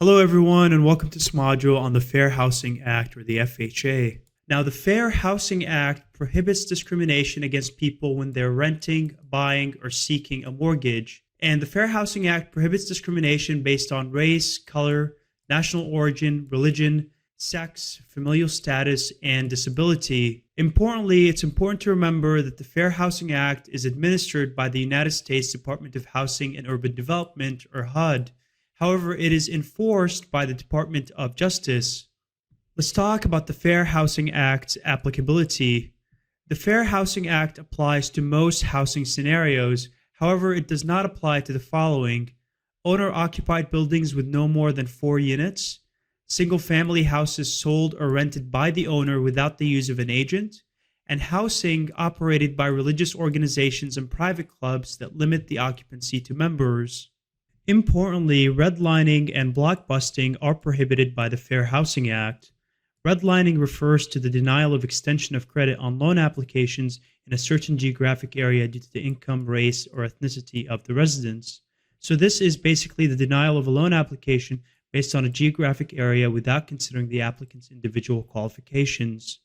Hello everyone and welcome to this module on the Fair Housing Act or the FHA. Now the Fair Housing Act prohibits discrimination against people when they're renting, buying, or seeking a mortgage. And the Fair Housing Act prohibits discrimination based on race, color, national origin, religion, sex, familial status, and disability. Importantly, it's important to remember that the Fair Housing Act is administered by the United States Department of Housing and Urban Development, or HUD. However, it is enforced by the Department of Justice. Let's talk about the Fair Housing Act's applicability. The Fair Housing Act applies to most housing scenarios. However, it does not apply to the following: owner-occupied buildings with no more than 4 units, single-family houses sold or rented by the owner without the use of an agent, and housing operated by religious organizations and private clubs that limit the occupancy to members. Importantly, redlining and blockbusting are prohibited by the Fair Housing Act. Redlining refers to the denial of extension of credit on loan applications in a certain geographic area due to the income, race, or ethnicity of the residents. So this is basically the denial of a loan application based on a geographic area without considering the applicant's individual qualifications.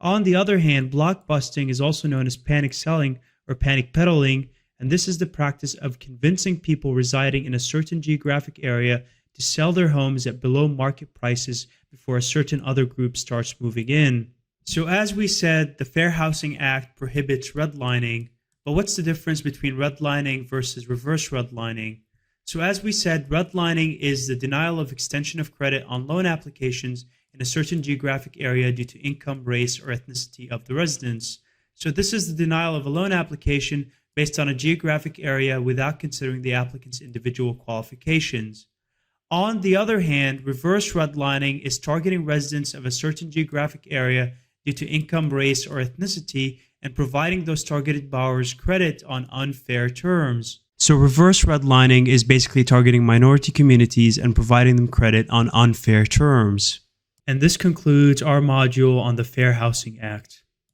On the other hand, blockbusting is also known as panic selling or panic peddling, and this is the practice of convincing people residing in a certain geographic area to sell their homes at below market prices before a certain other group starts moving in. So as we said, the Fair Housing Act prohibits redlining, but what's the difference between redlining versus reverse redlining? So as we said, redlining is the denial of extension of credit on loan applications in a certain geographic area due to income, race, or ethnicity of the residents. So this is the denial of a loan application based on a geographic area without considering the applicant's individual qualifications. On the other hand, reverse redlining is targeting residents of a certain geographic area due to income, race, or ethnicity and providing those targeted borrowers credit on unfair terms. So reverse redlining is basically targeting minority communities and providing them credit on unfair terms. And this concludes our module on the Fair Housing Act.